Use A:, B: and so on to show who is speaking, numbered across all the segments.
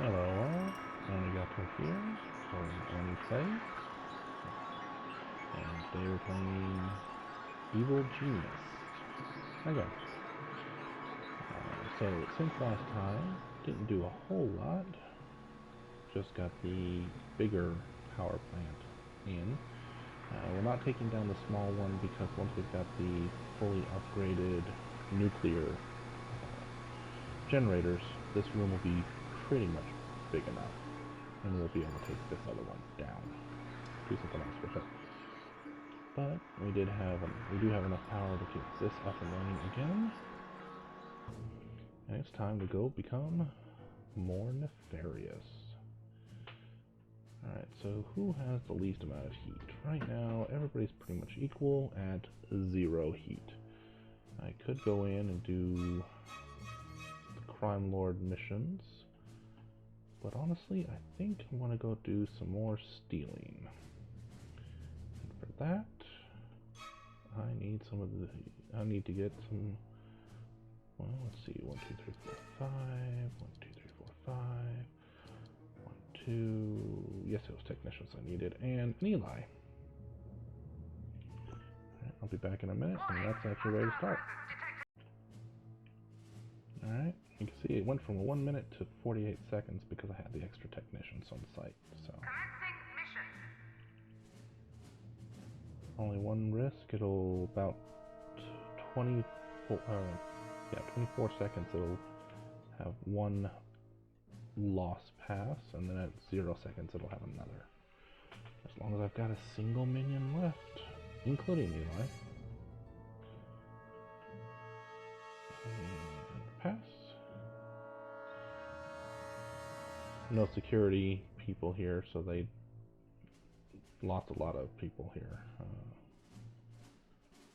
A: Hello all, Oni here for Oni Plays, and today we're playing Evil Genius again. So since last time, didn't do a whole lot, just got the bigger power plant in. We're not taking down the small one because once we've got the fully upgraded nuclear generators, this room will be pretty much big enough, and we'll be able to take this other one down. Do something else with it. But we do have enough power to keep this up and running again. And it's time to go become more nefarious. Alright, so who has the least amount of heat? Right now, everybody's pretty much equal at 0 heat. I could go in and do the Crime Lord missions, but honestly, I think I'm going to go do some more stealing. And for that, I need to get some, well, let's see, 1, 2, 3, 4, 5, 1, 2, 3, 4, 5, 1, 2, yes, it was technicians I needed, and an Eli. Alright, I'll be back in a minute, and that's actually ready to start. Alright, you can see it went from 1 minute to 48 seconds because I had the extra technicians on site, so. Only one risk, it'll about 24 seconds it'll have one loss pass, and then at 0 seconds it'll have another. As long as I've got a single minion left, including Eli. And pass. No security people here, so they lost a lot of people here.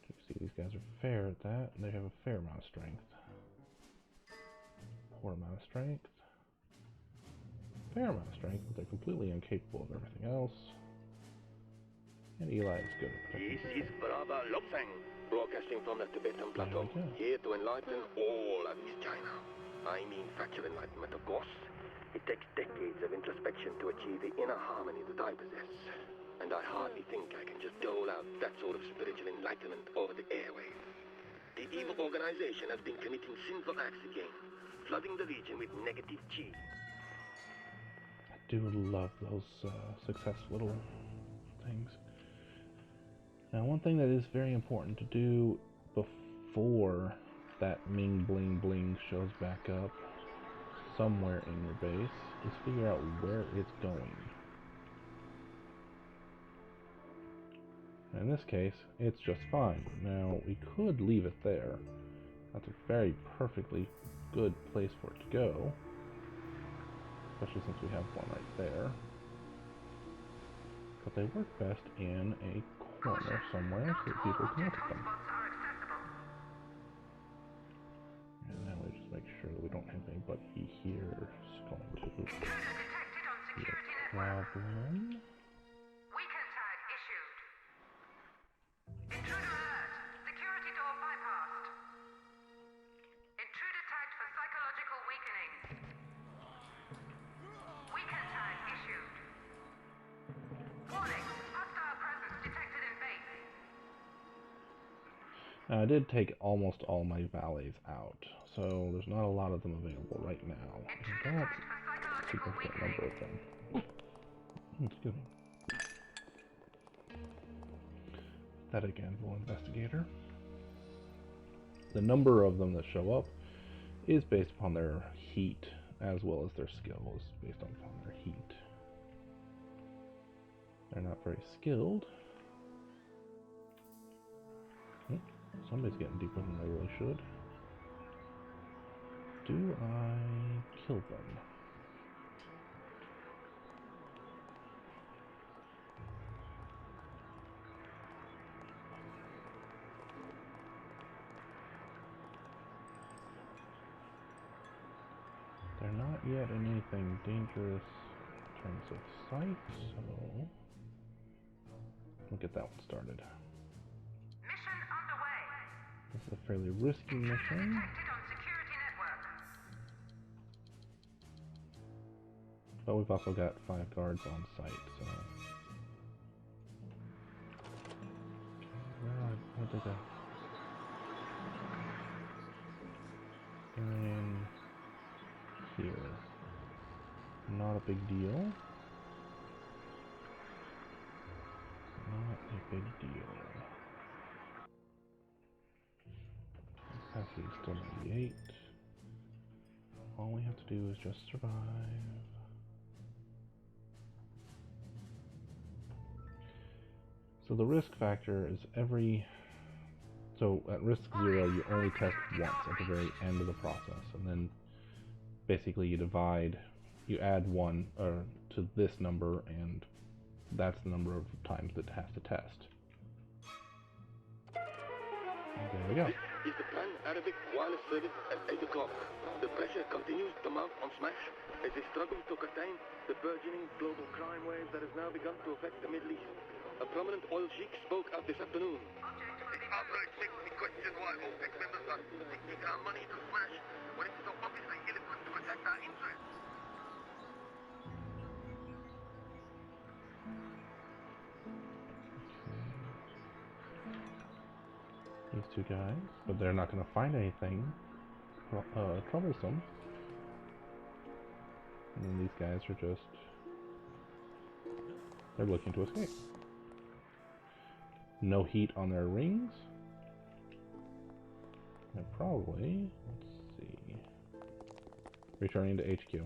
A: You see these guys are fair at that, and they have a fair amount of strength. Poor amount of strength. Fair amount of strength, but they're completely incapable of everything else. And Eli is good at protecting.
B: This is Brava Lopfeng, broadcasting from the Tibetan Plateau, here to enlighten all of East China. I mean factual enlightenment, of course. It takes decades of introspection to achieve the inner harmony that I possess. And I hardly think I can just dole out that sort of spiritual enlightenment over the airwaves. The evil organization has been committing sinful acts again, flooding the region with negative chi.
A: I do love those success little things. Now, one thing that is very important to do before that Ming Bling Bling shows back up somewhere in your base is figure out where it's going. In this case, it's just fine. Now, we could leave it there. That's a very perfectly good place for it to go, especially since we have one right there. But they work best in a corner somewhere so that people can look at them. And then we just make sure that we don't have anybody here who's going to be a problem. Now, I did take almost all my valets out, so there's not a lot of them available right now. And that's a significant number of them. Excuse me. Pathetic Anvil Investigator. The number of them that show up is based upon their heat, as well as their skills, based upon their heat. They're not very skilled. Somebody's getting deeper than they really should. Do I kill them? They're not yet in anything dangerous in terms of sight, so we'll get that one started.
C: Mission underway.
A: This is a fairly risky mission.
C: Detected on security network.
A: But we've also got 5 guards on site, so... Where'd they go? They're in here. Not a big deal. Not a big deal. Capacity is still 98. All we have to do is just survive. So the risk factor is so at risk 0 you only test once at the very end of the process, and then basically you add 1 to this number, and that's the number of times that it has to test. And there we go.
B: This is the Pan Arabic Wireless Service at 8 o'clock. The pressure continues to mount on Smash as they struggle to contain the burgeoning global crime wave that has now begun to affect the Middle East. A prominent oil sheik spoke out this afternoon. The outbreak makes me question why OPEC members are taking our money to Smash when it's so obviously illegal to protect our interests.
A: These 2 guys, but they're not going to find anything troublesome. And then these guys are just... they're looking to escape. No heat on their rings. They're probably... let's see... returning to HQ.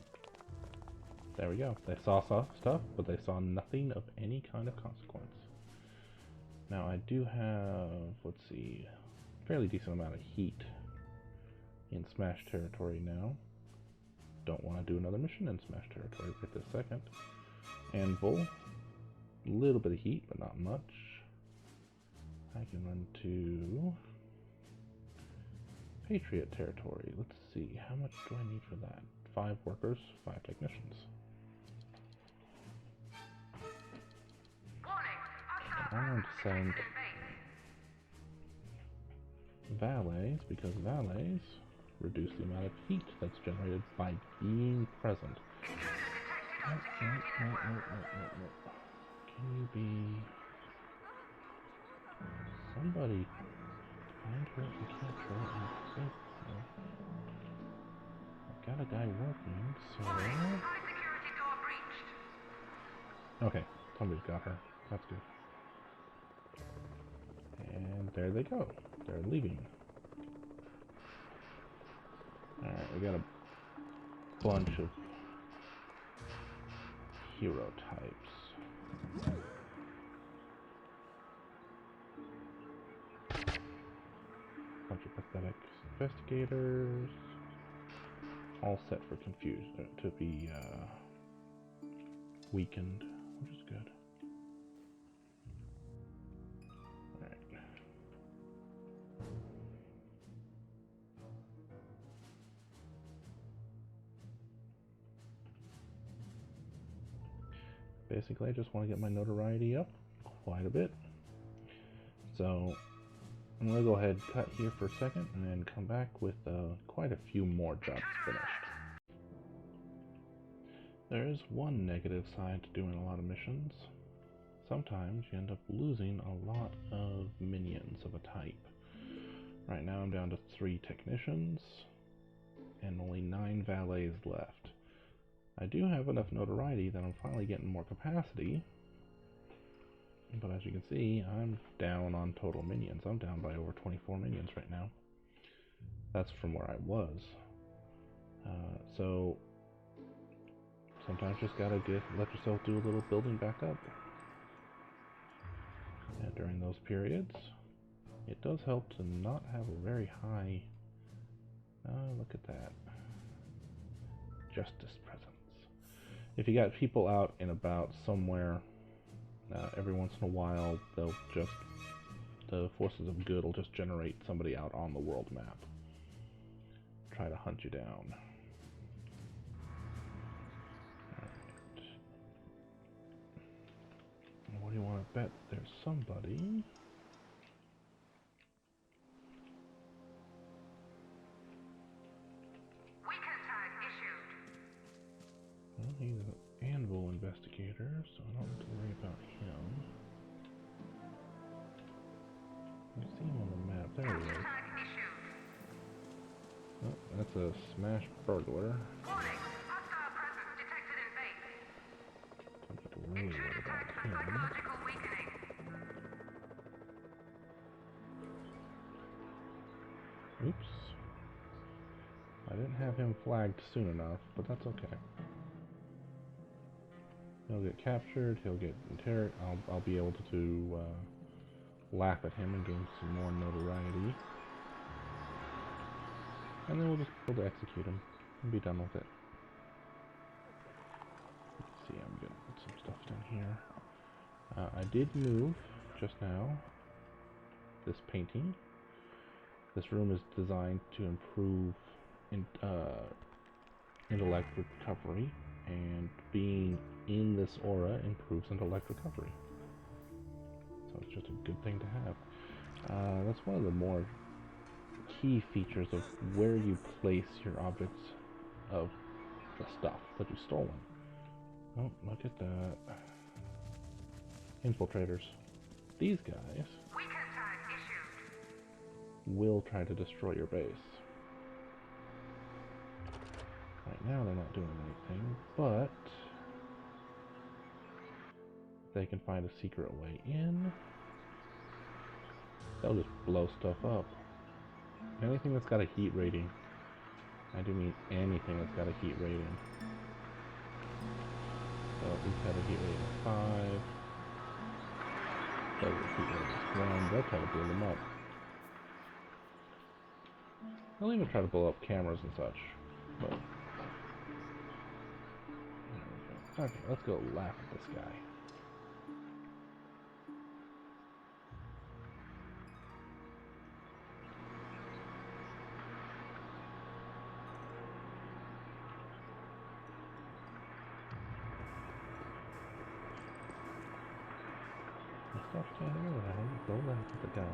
A: There we go. They saw stuff, but they saw nothing of any kind of consequence. Now I do have, let's see, fairly decent amount of heat in Smash territory now. Don't want to do another mission in Smash territory right this second. Anvil, a little bit of heat, but not much. I can run to Patriot territory. Let's see, how much do I need for that? 5 workers, 5 technicians. I'm going to send valets, because valets reduce the amount of heat that's generated by being present. No. Can you be... somebody find her and capture her and save her? I've got a guy working, so... okay, somebody's got her. That's good. And there they go. They're leaving. Alright, we got a bunch of hero types. Bunch of pathetic investigators. All set for confusion to be weakened, which is good. Basically, I just want to get my notoriety up quite a bit. So, I'm going to go ahead and cut here for a second and then come back with quite a few more jobs finished. There is one negative side to doing a lot of missions. Sometimes you end up losing a lot of minions of a type. Right now I'm down to 3 technicians and only 9 valets left. I do have enough notoriety that I'm finally getting more capacity, but as you can see, I'm down on total minions. I'm down by over 24 minions right now. That's from where I was. So sometimes just gotta let yourself do a little building back up. And during those periods, it does help to not have a very high... look at that. Justice presence. If you got people out and about somewhere, every once in a while, the forces of good will just generate somebody out on the world map. Try to hunt you down. Alright. What do you want to bet? There's somebody... Well, Anvil investigator, so I don't have to worry about him. I see him on the map. There he is. Oh, that's a smash burglar.
C: Warning, hostile presence detected in base.
A: Don't have to worry about him.
C: Psychological weakening.
A: Oops. I didn't have him flagged soon enough, but that's okay. He'll get captured, he'll get interrogated. I'll be able to laugh at him and gain some more notoriety. And then we'll just be able to execute him and be done with it. Let's see, I'm gonna put some stuff down here. I did move just now this painting. This room is designed to improve intellect recovery, and being in this aura improves intellect recovery. So it's just a good thing to have. That's one of the more key features of where you place your objects of the stuff that you've stolen. Oh, look at that. Infiltrators. These guys
C: Weaken tag issued.
A: will try to destroy your base. Right now they're not doing anything, but they can find a secret way in. They'll just blow stuff up. Anything that's got a heat rating. I do mean anything that's got a heat rating. So he's got a heat rating of 5. Those are heat ratings 1. They'll try to blow them up. They'll even try to blow up cameras and such. But there we go. Okay, let's go laugh at this guy. Stop standing around, go laugh at the guy.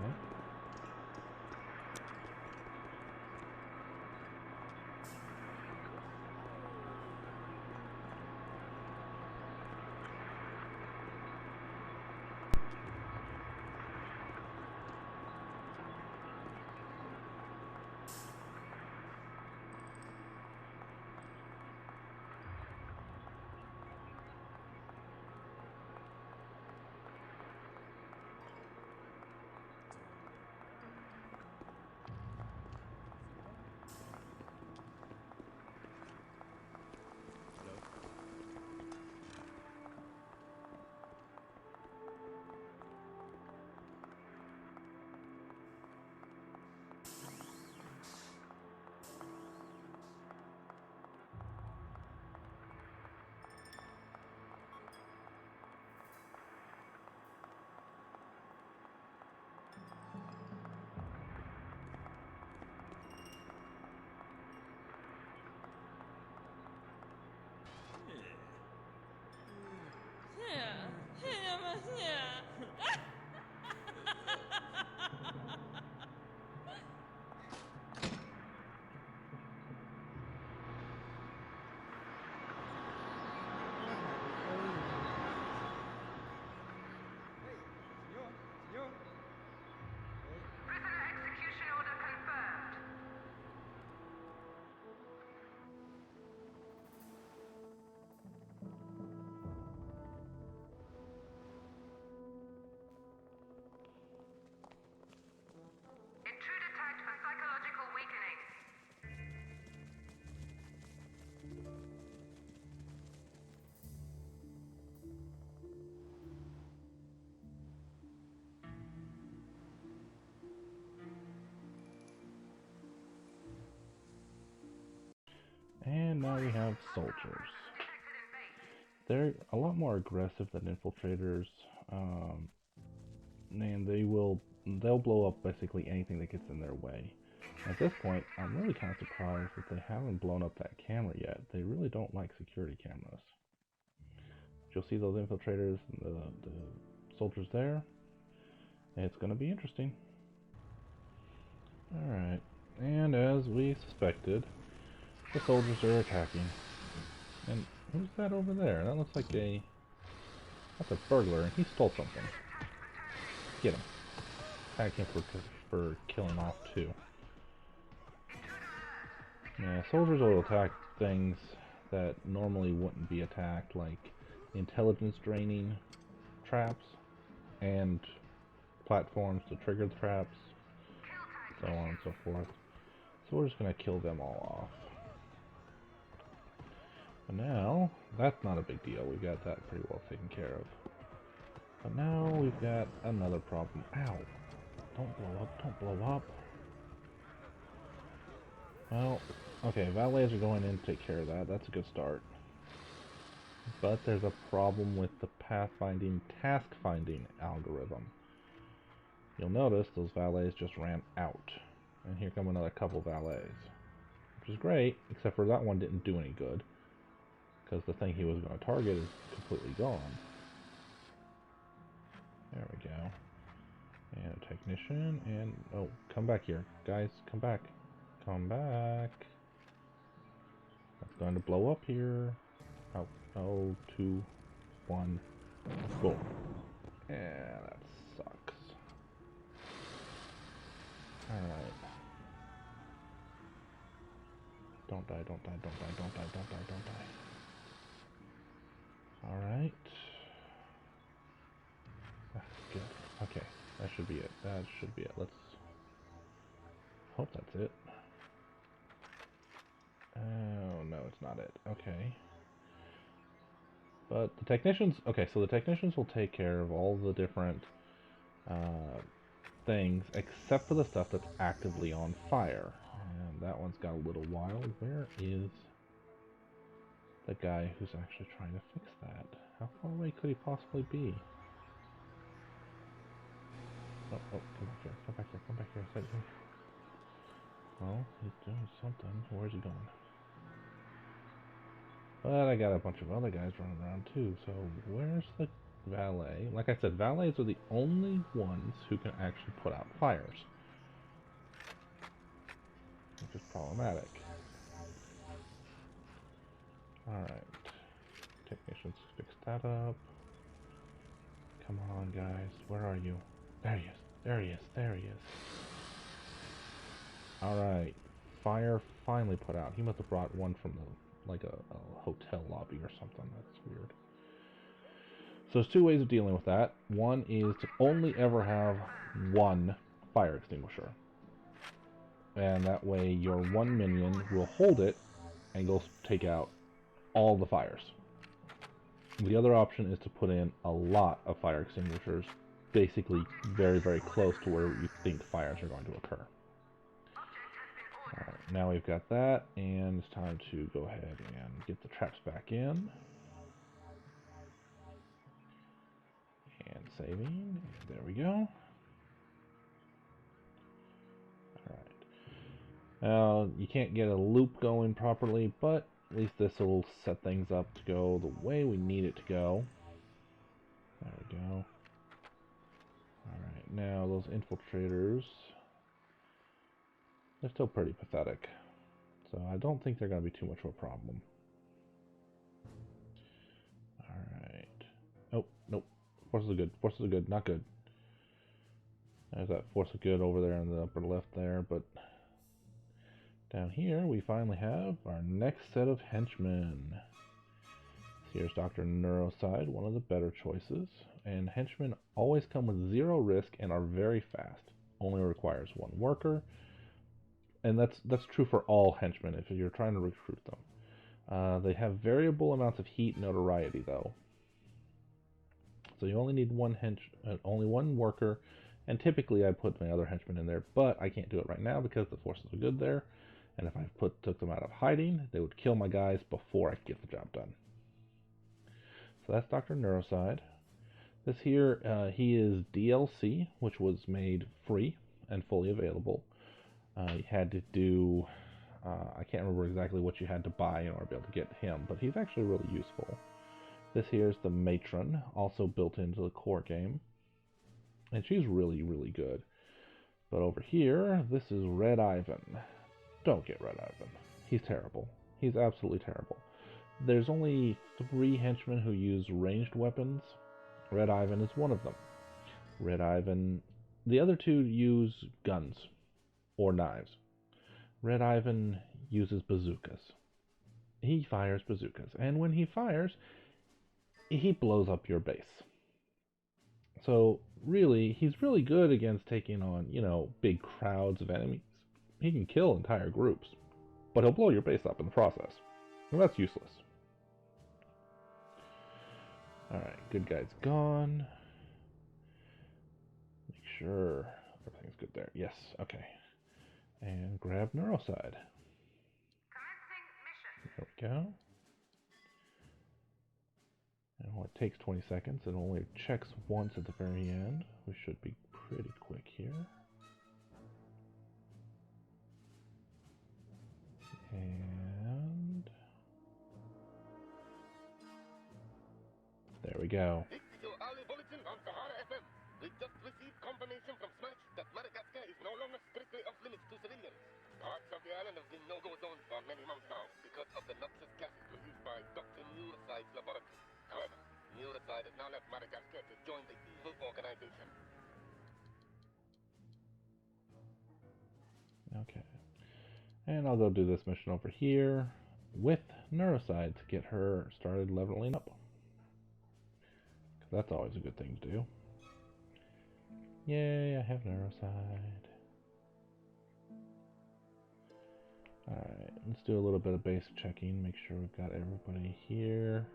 C: Prisoner execution order confirmed. Intruder tagged for psychological weakening.
A: And now we have soldiers.
C: Detected in base.
A: They're a lot more aggressive than infiltrators, and they'll blow up basically anything that gets in their way. At this point, I'm really kind of surprised that they haven't blown up that camera yet. They really don't like security cameras. You'll see those infiltrators and the soldiers there. It's going to be interesting. Alright, and as we suspected, the soldiers are attacking. And Who's that over there? That looks like a... That's a burglar, and he stole something. Get him. Tag him for killing off two. Yeah, soldiers will attack things that normally wouldn't be attacked, like intelligence draining traps and platforms to trigger the traps, so on and so forth. So we're just going to kill them all off. But now, that's not a big deal. We got that pretty well taken care of. But now we've got another problem. Ow! Don't blow up, don't blow up. Well, okay, valets are going in to take care of that. That's a good start. But there's a problem with the pathfinding, task-finding algorithm. You'll notice those valets just ran out. And here come another couple valets. Which is great, except for that one didn't do any good. Because the thing he was going to target is completely gone. There we go. And a technician, and... oh, come back here. Guys, come back. Come back. That's going to blow up here. Oh, oh, 2, 1, boom. Yeah, that sucks. Alright. Don't die, don't die, don't die, don't die, don't die, don't die. Alright. Good. Okay, that should be it. That should be it. Let's hope that's it. Oh, no, it's not it. Okay. But the technicians... okay, so the technicians will take care of all the different things, except for the stuff that's actively on fire. And that one's got a little while. Where is the guy who's actually trying to fix that? How far away could he possibly be? Oh, oh, come back here, come back here, come back here. I said, well, he's doing something. Where's he going? But I got a bunch of other guys running around too, so where's the valet? Like I said, valets are the only ones who can actually put out fires. Which is problematic. Alright. Technicians fix that up. Come on, guys. Where are you? There he is. There he is. There he is. Alright. Fire finally put out. He must have brought one from the, like a hotel lobby or something. That's weird. So there's two ways of dealing with that. One is to only ever have one fire extinguisher. And that way your one minion will hold it and go take out all the fires. The other option is to put in a lot of fire extinguishers, basically very, very close to where you think fires are going to occur. Alright, now we've got that, and it's time to go ahead and get the traps back in. And saving, there we go. Alright. Now, you can't get a loop going properly, but at least this will set things up to go the way we need it to go. There we go. Alright, now those infiltrators, they're still pretty pathetic. So I don't think they're going to be too much of a problem. Alright. Oh, nope. Forces of good. Forces of good. Not good. There's that force of good over there in the upper left there, but down here we finally have our next set of henchmen. Here's Dr. Neuroside, one of the better choices. And henchmen always come with 0 risk and are very fast. Only requires 1 worker. And that's true for all henchmen if you're trying to recruit them. They have variable amounts of heat and notoriety though. So you only need only one worker, and typically I put my other henchmen in there, but I can't do it right now because the forces are good there. And if I took them out of hiding, they would kill my guys before I could get the job done. So that's Dr. Neuroside. This here, he is DLC, which was made free and fully available. You had to do, I can't remember exactly what you had to buy in order to be able to get him, but he's actually really useful. This here is the Matron, also built into the core game. And she's really, really good. But over here, this is Red Ivan. Don't get Red Ivan. He's terrible. He's absolutely terrible. There's only 3 henchmen who use ranged weapons. Red Ivan is one of them. Red Ivan... The other 2 use guns or knives. Red Ivan uses bazookas. He fires bazookas, and when he fires, he blows up your base. So really, he's really good against taking on, big crowds of enemies. He can kill entire groups, but he'll blow your base up in the process. And that's useless. Alright, good guy's gone. Make sure everything's good there. Yes, okay. And grab Neuroside.
C: Commencing mission.
A: There we go. And it takes 20 seconds. It only checks once at the very end. We should be pretty quick here. And there we go.
B: This is your hourly bulletin on Sahara FM. We just received confirmation from Smash that Madagascar is no longer strictly off limits to civilians. Parts of the island have been no-go zones for many months now because of the noxious gases produced by Dr. Neuroside's laboratory. However, Neuroside has now left Madagascar to join the evil organization.
A: Okay. And I'll go do this mission over here with Neuroside to get her started leveling up. That's always a good thing to do. Yay, I have Neuroside. Alright, let's do a little bit of base checking, make sure we've got everybody here.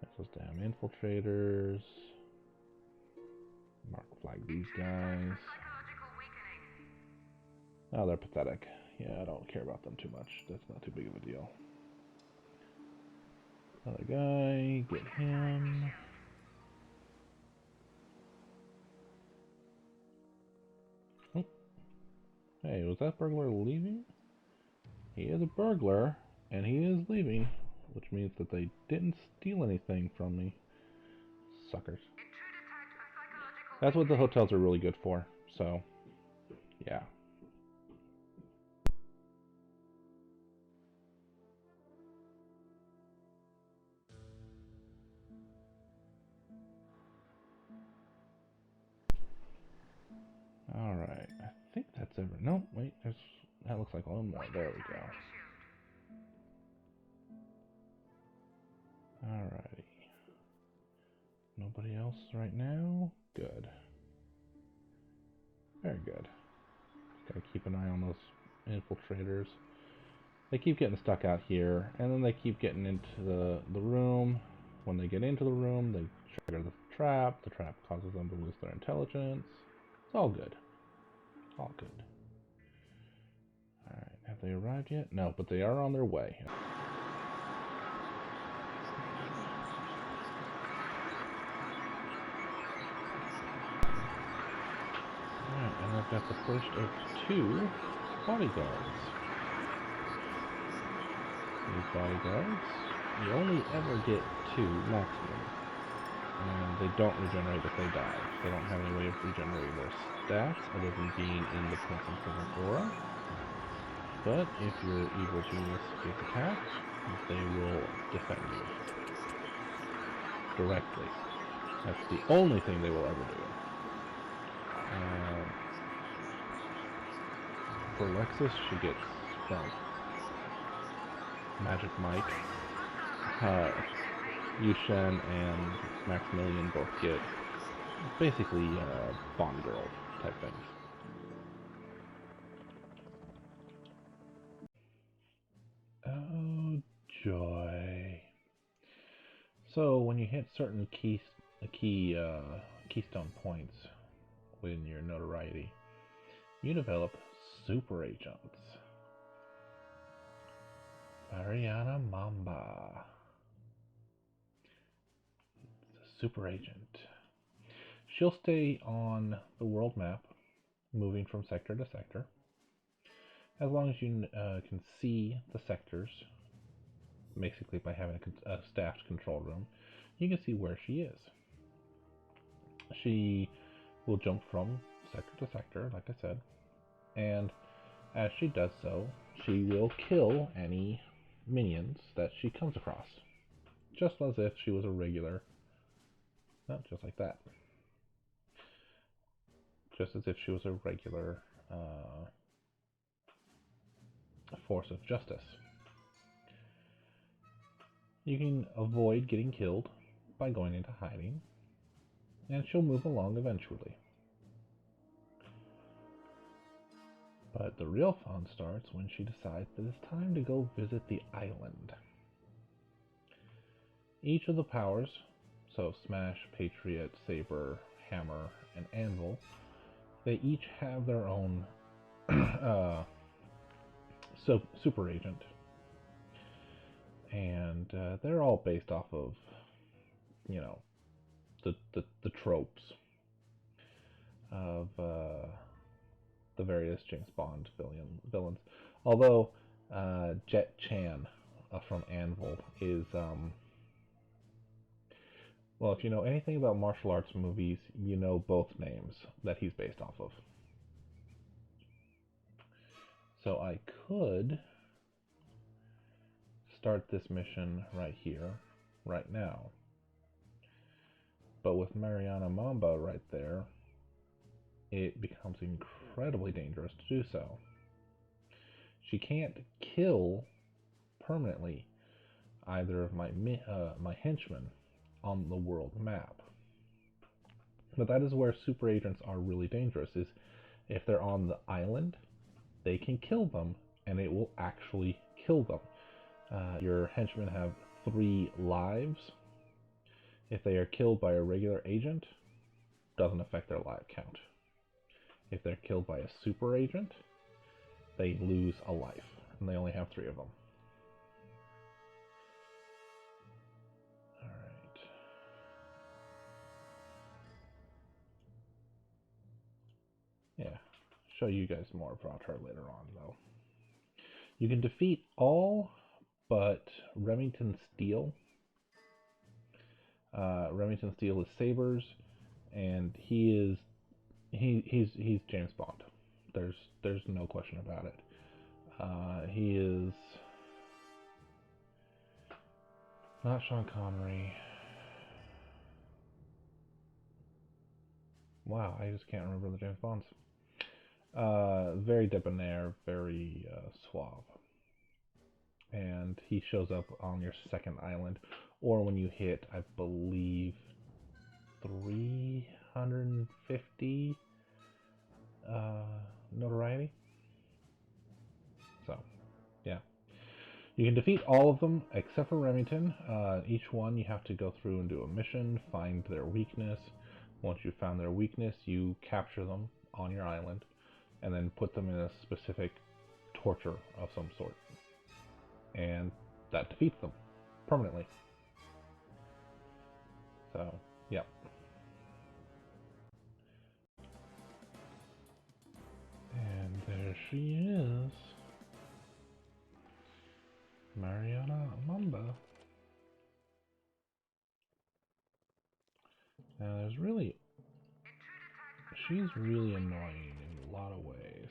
A: That's those damn infiltrators. Mark flag these guys. Oh, they're pathetic. Yeah, I don't care about them too much. That's not too big of a deal. Another guy, get him. Oh. Hey, was that burglar leaving? He is a burglar, and he is leaving, which means that they didn't steal anything from me. Suckers. That's what the hotels are really good for, so, yeah. Alright, I think that's every... No, wait, that looks like one more. There we go. Alrighty. Nobody else right now? Good. Very good. Gotta keep an eye on those infiltrators. They keep getting stuck out here, and then they keep getting into the room. When they get into the room, they trigger the trap. The trap causes them to lose their intelligence. It's all good. All good. Alright, have they arrived yet? No, but they are on their way. Alright, and I've got the first of 2 bodyguards. These bodyguards, you only ever get 2 maximum. And they don't regenerate if they die. They don't have any way of regenerating their stats other than being in the presence of an aura. But if your evil genius gets attacked, they will defend you. Directly. That's the only thing they will ever do. For Lexus, she gets, well, Magic Mike. Yushen and Maximilian both get basically Bond Girl type things. Oh joy! So when you hit certain keystone points within your notoriety, you develop super agents. Mariana Mamba. Super agent. She'll stay on the world map, moving from sector to sector. As long as you can see the sectors, basically by having a staffed control room, you can see where she is. She will jump from sector to sector, like I said, and as she does so, she will kill any minions that she comes across, just as if she was a regular, not just like that, just as if she was a regular force of justice. You can avoid getting killed by going into hiding, and she'll move along eventually. But the real fun starts when she decides that it's time to go visit the island. Each of the powers, so Smash, Patriot, Saber, Hammer, and Anvil, they each have their own super agent. And they're all based off of, you know, the tropes of the various James Bond villains. Although Jet Chan from Anvil is, well, if you know anything about martial arts movies, you know both names that he's based off of. So I could start this mission right here, right now. But with Mariana Mamba right there, it becomes incredibly dangerous to do so. She can't kill permanently either of my henchmen on the world map. But that is where super agents are really dangerous, is if they're on the island, they can kill them, and it will actually kill them. Your henchmen have 3 lives. If they are killed by a regular agent, doesn't affect their life count. If they're killed by a super agent, they lose a life, and they only have 3 of them. Alright. Yeah, show you guys more about her later on, though. You can defeat all but Remington Steele. Remington Steele is Sabers, and he's James Bond. There's no question about it. He is not Sean Connery. Wow, I just can't remember the James Bonds. Very debonair, very suave. And he shows up on your second island, or when you hit, I believe, 350 notoriety. So, yeah. You can defeat all of them except for Remington. Each one you have to go through and do a mission, find their weakness. Once you've found their weakness, you capture them on your island, and then put them in a specific torture of some sort. And that defeats them permanently. So, yeah. And there she is. Mariana Mamba. Now there's really... she's really annoying in a lot of ways.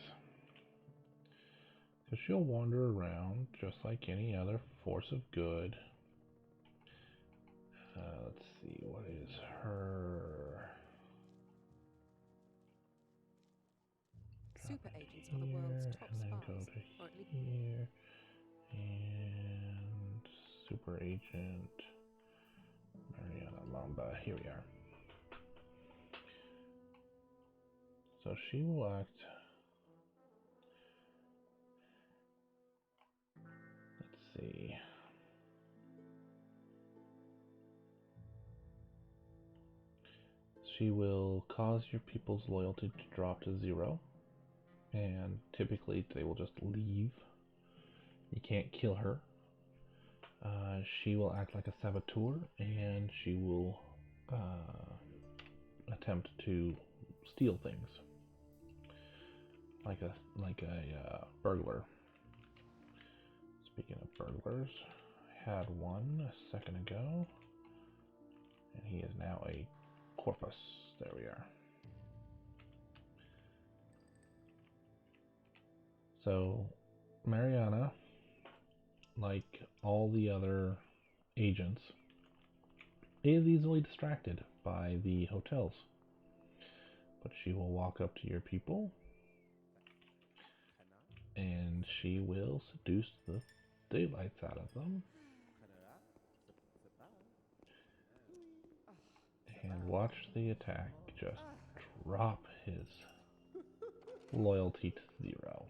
A: Because she'll wander around just like any other force of good. Let's see, what is her...
D: Super agents are the world's top
A: and then
D: spies.
A: go to here, and super agent Mariana Mamba. Here we are. So she will act. Let's see. She will cause your people's loyalty to drop to 0. And typically they will just leave. You can't kill her. She will act like a saboteur, and she will attempt to steal things, like a burglar. Speaking of burglars, I had one a second ago, and he is now a corpus. There we are. So, Mariana like all the other agents, is easily distracted by the hotels. But she will walk up to your people, and she will seduce the daylights out of them. And watch the attack just drop his loyalty to 0.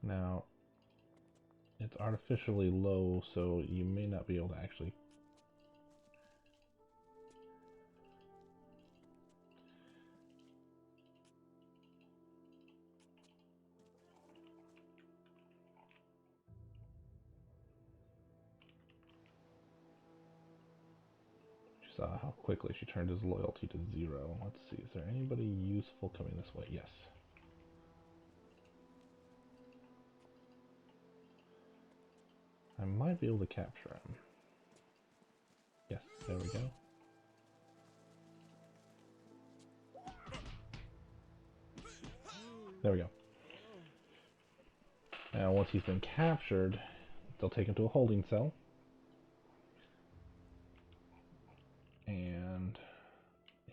A: Now, it's artificially low, so you may not be able to actually... You saw how quickly she turned his loyalty to 0. Let's see, is there anybody useful coming this way? Yes. I might be able to capture him. Yes, there we go. There we go. Now, once he's been captured, they'll take him to a holding cell. And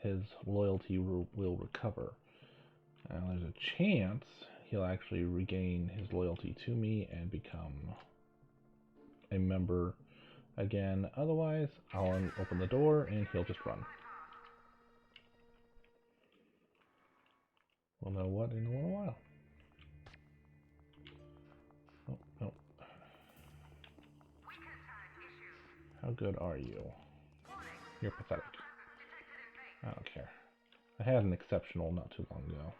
A: his loyalty will recover. Now, there's a chance he'll actually regain his loyalty to me and become a member again. Otherwise, I'll open the door and he'll just run. We'll know what in a little while. Oh, no. How good are you? You're pathetic. I don't care. I had an exceptional not too long ago.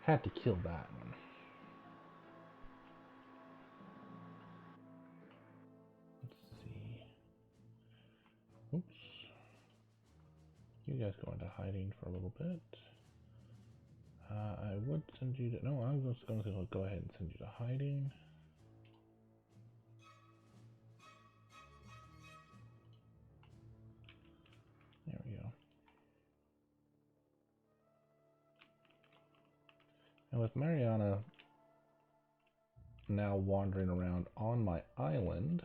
A: Had to kill that one. Let's see. Oops. You guys go into hiding for a little bit. I would send you to... No, I'm just going to go ahead and send you to hiding. There we go. And with Mariana now wandering around on my island...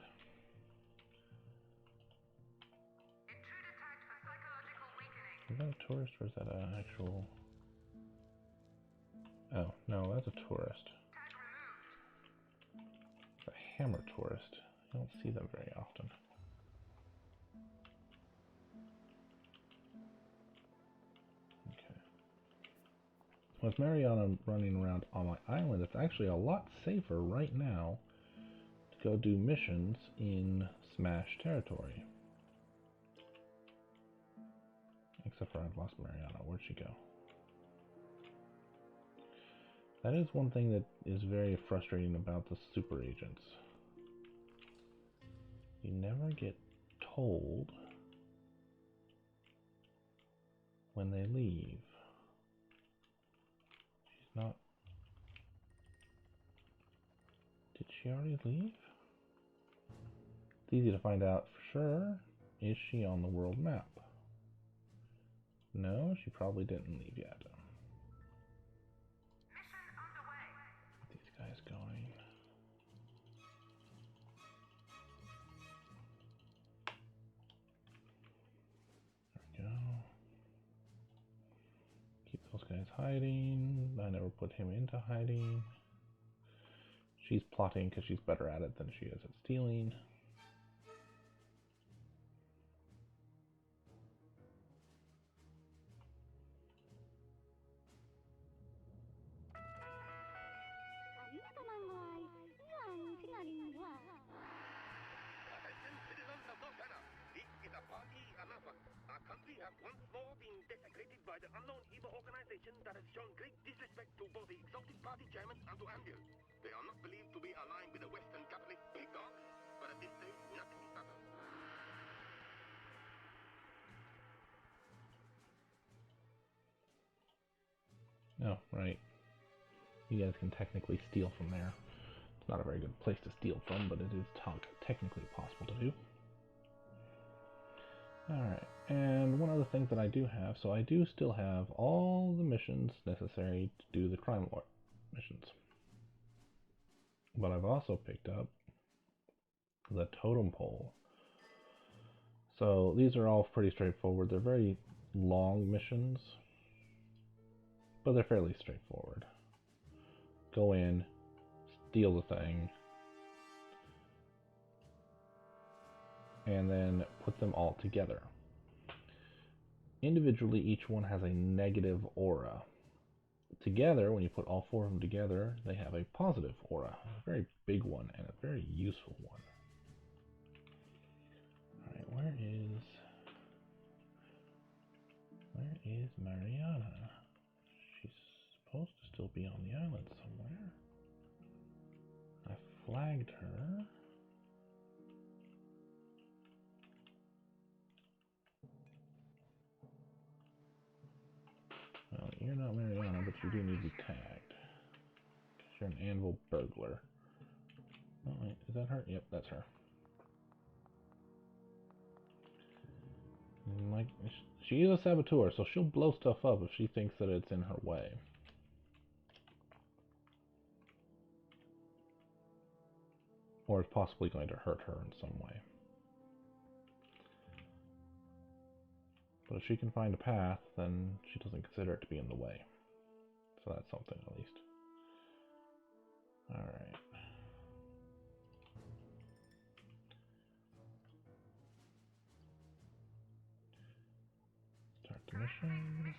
A: Is that a tourist or is that an actual... Oh, no, that's a tourist. It's a hammer tourist. You don't see them very often. Okay. With Mariana running around on my island, it's actually a lot safer right now to go do missions in Smash territory. Except for I've lost Mariana. Where'd she go? That is one thing that is very frustrating about the super agents. You never get told when they leave. She's not... Did she already leave? It's easy to find out for sure. Is she on the world map? No, she probably didn't leave yet. These guys going. There we go. Keep those guys hiding. I never put him into hiding. She's plotting because she's better at it than she is at stealing.
B: Our country has once more been desecrated by the unknown evil organization that has shown great disrespect to both the exalted party chairman and to Anvil. They are not believed to be aligned with the Western capitalist oligarchs, but at this stage, nothing is certain.
A: Oh, right. You guys can technically steal from there. It's not a very good place to steal from, but it is technically possible to do. Alright. And one other thing that I do have, so I do still have all the missions necessary to do the crime lord missions. But I've also picked up the totem pole. So these are all pretty straightforward. They're very long missions, but they're fairly straightforward. Go in, steal the thing, and then put them all together. Individually, each one has a negative aura. Together, when you put all 4 of them together, they have a positive aura. A very big one and a very useful one. Alright, where is Mariana? She's supposed to still be on the island somewhere. I flagged her. Well, you're not Mariana, but you do need to be tagged. Because you're an anvil burglar. Oh, wait, is that her? Yep, that's her. Like, she is a saboteur, so she'll blow stuff up if she thinks that it's in her way. Or it's possibly going to hurt her in some way. But if she can find a path, then she doesn't consider it to be in the way. So that's something, at least. Alright. Start the mission.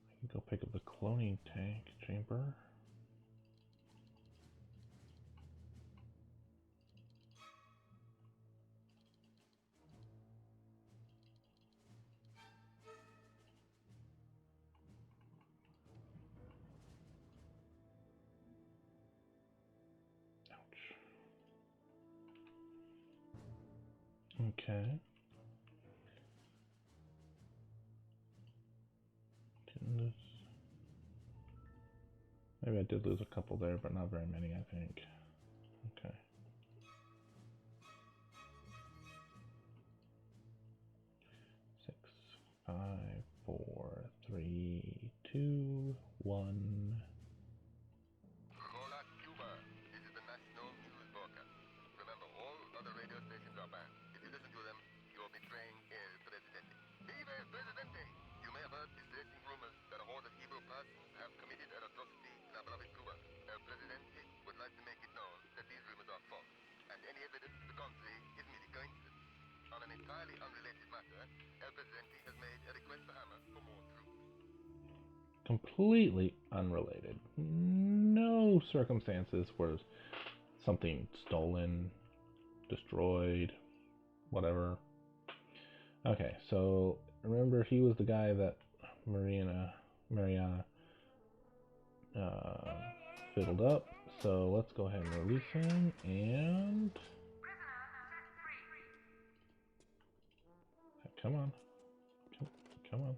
A: I can go pick up the cloning tank chamber. Okay. Maybe I did lose a couple there, but not very many, I think. Okay. 6, 5, 4, 3, 2, 1.
B: Hola, Cuba. This is the national news broadcast. Remember, all other radio stations are banned. If you listen to them, you're betraying El Presidente. Viva El Presidente! You may have heard disgracing rumors that a horde of evil persons have committed an atrocity in our beloved Cuba. El Presidente would like to make it known that these rumors are false, and any evidence to the contrary is merely coincidence. On an entirely unrelated matter, El Presidente has made a request to Hammer for more troops.
A: Completely unrelated. No circumstances where something stolen, destroyed, whatever. Okay, so remember he was the guy that Mariana fiddled up. So let's go ahead and release him and come on. Come on.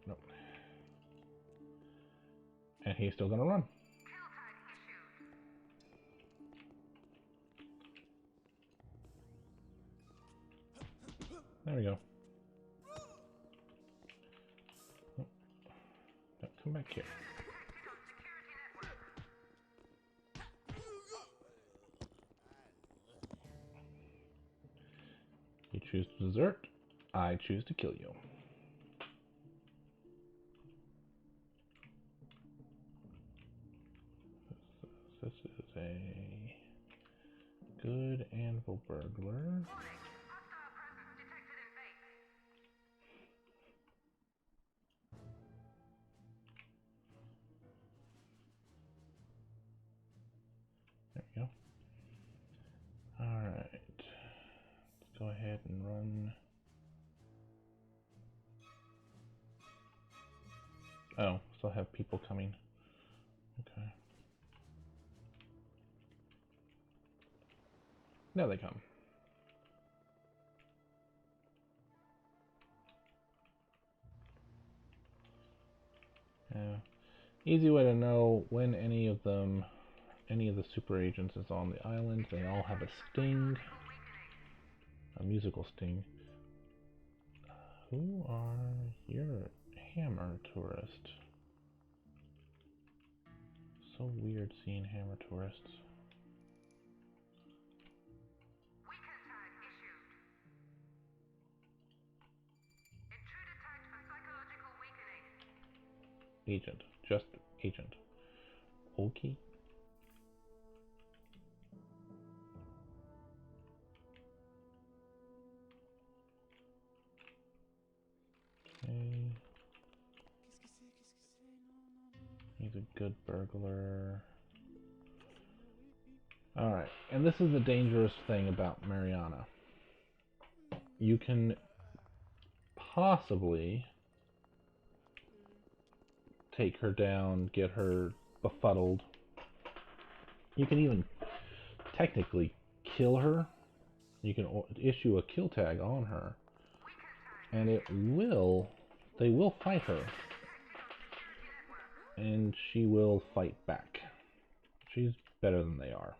A: No. And he's still gonna run. There we go. Oh. No, come back here. You choose to desert, I choose to kill you. This is a good anvil burglar. There we go. Alright. Let's go ahead and run. Oh, still have people coming. Okay. Now they come. Easy way to know when any of the super agents is on the island. They all have a sting, a musical sting. Who are your hammer tourist? So weird seeing hammer tourists.
C: Weekend tag issued. Intruder tagged for psychological weakening.
A: Agent, just agent. Okay. Okay. He's a good burglar. Alright, and this is the dangerous thing about Mariana. You can possibly take her down, get her befuddled. You can even technically kill her. You can issue a kill tag on her. And they will fight her. And she will fight back. She's better than they are.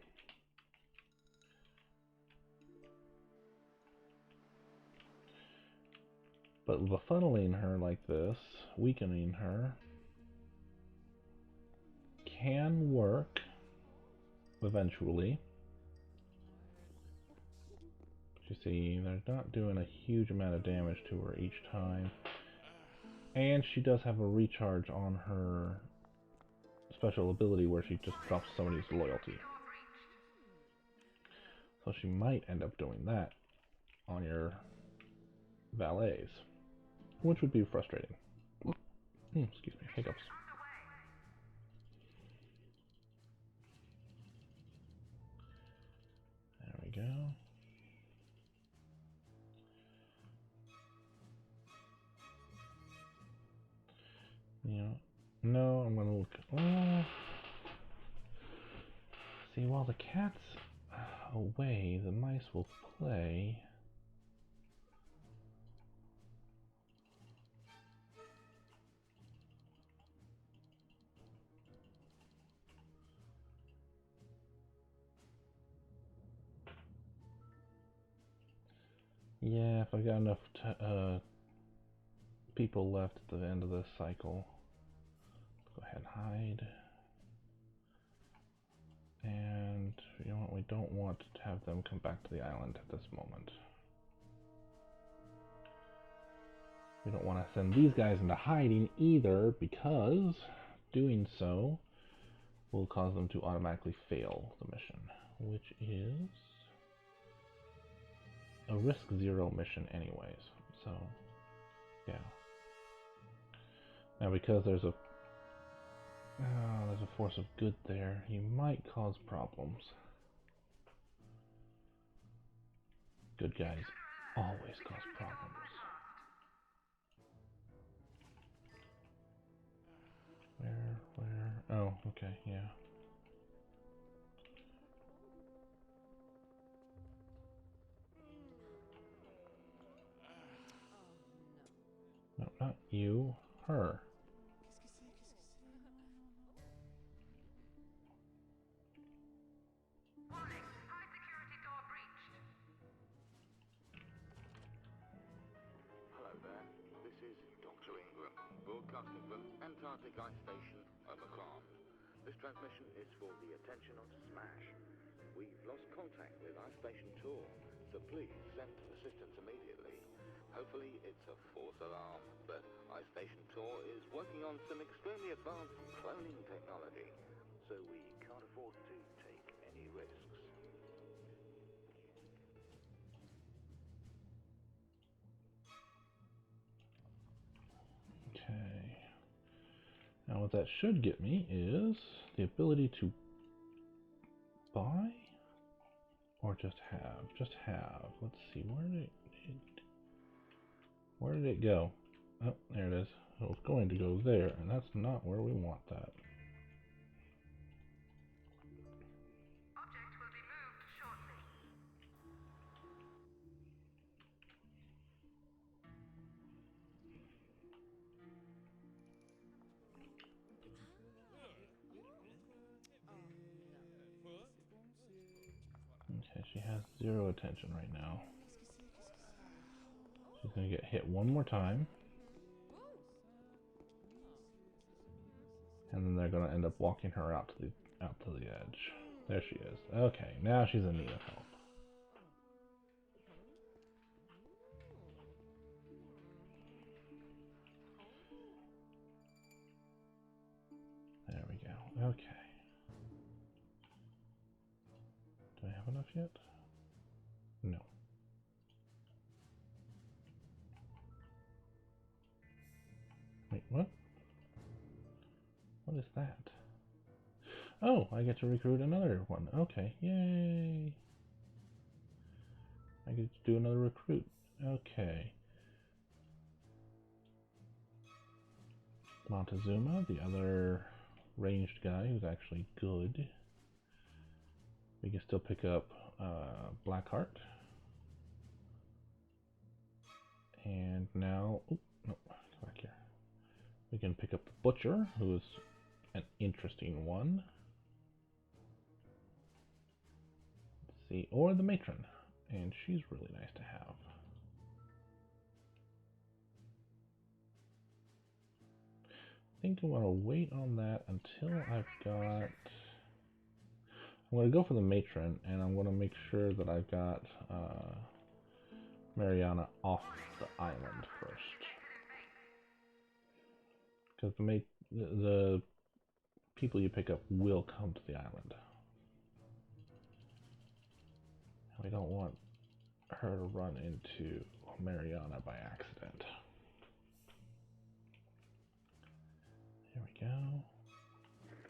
A: But befuddling her like this, weakening her, can work eventually. But you see, they're not doing a huge amount of damage to her each time. And she does have a recharge on her special ability where she just drops somebody's loyalty. So she might end up doing that on your valets, which would be frustrating. Excuse me, hiccups. There we go. Yeah. No, I'm gonna look. Oh. See, while the cat's away, the mice will play. Yeah, if I got enough people left at the end of this cycle, go ahead and hide. And you know what? We don't want to have them come back to the island at this moment. We don't want to send these guys into hiding either, because doing so will cause them to automatically fail the mission, which is a risk 0 mission anyways. So, yeah. Now because there's a force of good there, he might cause problems. Good guys always cause problems. Where? Oh, okay, yeah. No, not you. Her.
C: Warning, high security door breached.
B: Hello there, this is Dr. Ingram, broadcasting from Antarctic Ice Station, Omicron. This transmission is for the attention of Smash. We've lost contact with Ice Station 2, so please send assistance immediately. Hopefully it's a false alarm, but Ice Station 2 is working on some extremely advanced cloning technology, so we can't afford to take any risks.
A: Okay. Now what that should get me is the ability to buy or just have. Just have. Let's see, where did it go? Oh, there it is. It was going to go there, and that's not where we want that.
C: Object will be moved shortly.
A: Okay, she has 0 attention right now. She's gonna get hit one more time. And then they're gonna end up walking her out to the edge. There she is. Okay, now she's in need of help. There we go. Okay. Do I have enough yet? No. Wait, what? What is that? Oh, I get to recruit another one. Okay, yay! I get to do another recruit. Okay. Montezuma, the other ranged guy who's actually good. We can still pick up Blackheart. And now, oh, no, come back here. We can pick up the Butcher, who is an interesting one. Let's see, or the Matron, and she's really nice to have. I think I want to wait on that until I've got... I'm going to go for the Matron, and I'm going to make sure that I've got Mariana off the island first. Because the people you pick up will come to the island. We don't want her to run into Mariana by accident. Here we go.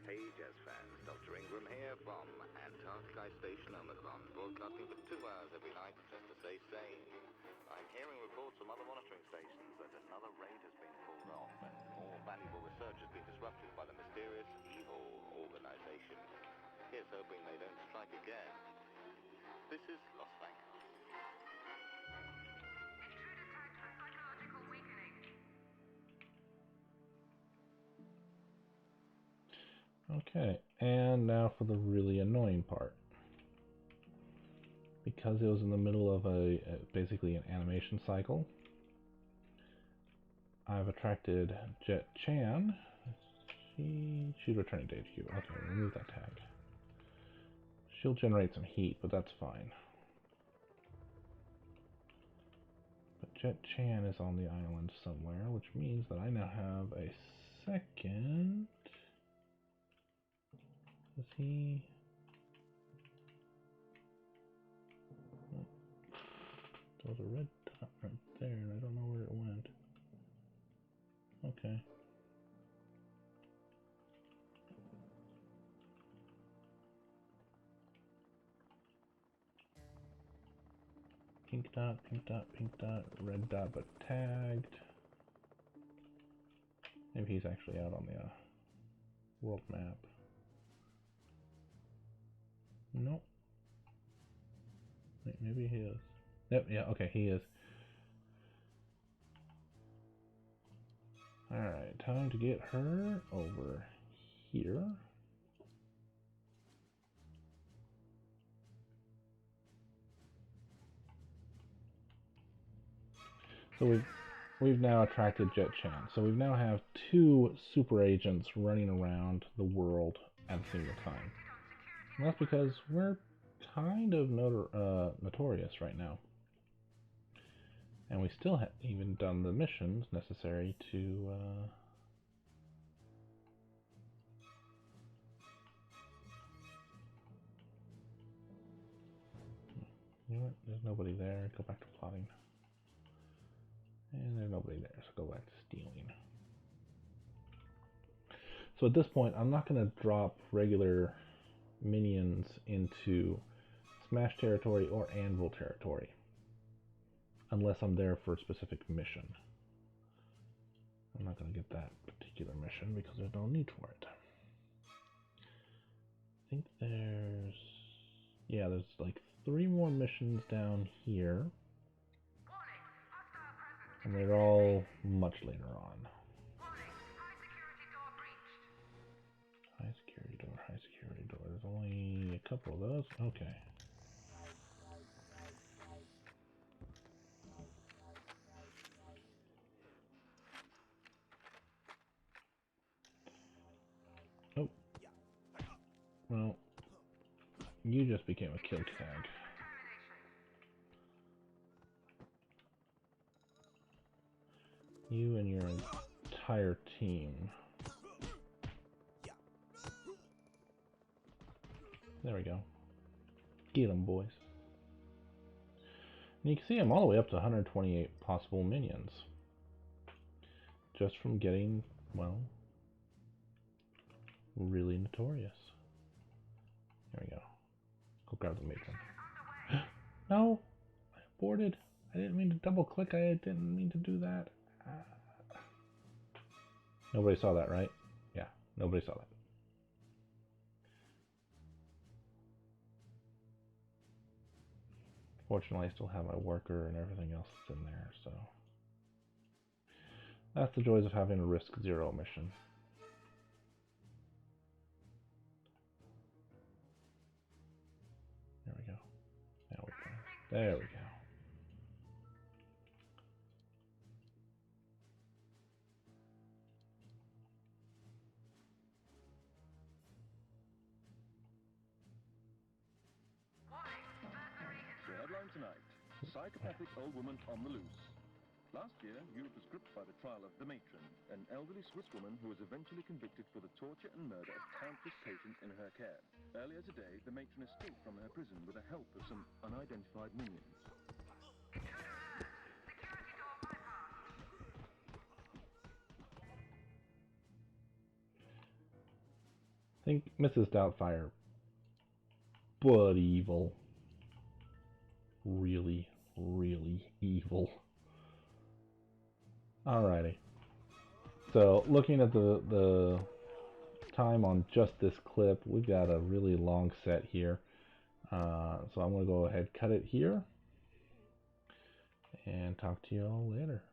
B: Hey jazz fans, Dr. Ingram here from Antarctica Station Omicron, broadcasting for 2 hours every night just to stay sane. I'm hearing reports from other monitoring stations that another raid has been pulled off and more valuable research has been disrupted by the mysterious evil organization. Here's hoping they don't strike again. This is Los Bancos.
C: Intruder tagged for psychological weakening.
A: Okay, and now for the really annoying part. Because it was in the middle of basically an animation cycle, I've attracted Jet Chan. She's returning to HQ. Okay, remove that tag. She'll generate some heat, but that's fine. But Jet Chan is on the island somewhere, which means that I now have a second... Is he... There was a red dot right there, and I don't know where it went. Okay. Pink dot, pink dot, pink dot, red dot, but tagged. Maybe he's actually out on the world map. Nope. Wait, maybe he is. Yep, yeah, okay, he is. Alright, time to get her over here. So we've now attracted Jet Chan. So we now have 2 super agents running around the world at a single time. And that's because we're kind of notorious right now. And we still haven't even done the missions necessary to... You know what? There's nobody there. Go back to plotting. And there's nobody there, so go back to stealing. So at this point, I'm not going to drop regular minions into Smash territory or Anvil territory unless I'm there for a specific mission. I'm not going to get that particular mission because there's no need for it. I think there's... Yeah, there's like 3 more missions down here. And they're all much later on. High security door, high security door. There's only a couple of those. Okay. Well, you just became a kill tag. You and your entire team. There we go. Get them, boys. And you can see I'm all the way up to 128 possible minions. Just from getting, well, really notorious. There we go. Go grab the matron. No! I aborted. I didn't mean to double click. I didn't mean to do that. Nobody saw that, right? Yeah, nobody saw that. Fortunately, I still have my worker and everything else that's in there, so... That's the joys of having a risk zero mission. There we go. Now we go. There we go.
E: The headline tonight, psychopathic old woman on the loose. Last year, Europe was gripped by the trial of the matron, an elderly Swiss woman who was eventually convicted for the torture and murder of countless patients in her care. Earlier today, the matron escaped from her prison with the help of some unidentified minions.
A: I think Mrs. Doubtfire, but evil. Really, really evil. Alrighty. So, looking at the time on just this clip, we've got a really long set here. So I'm going to go ahead and cut it here. And talk to you all later.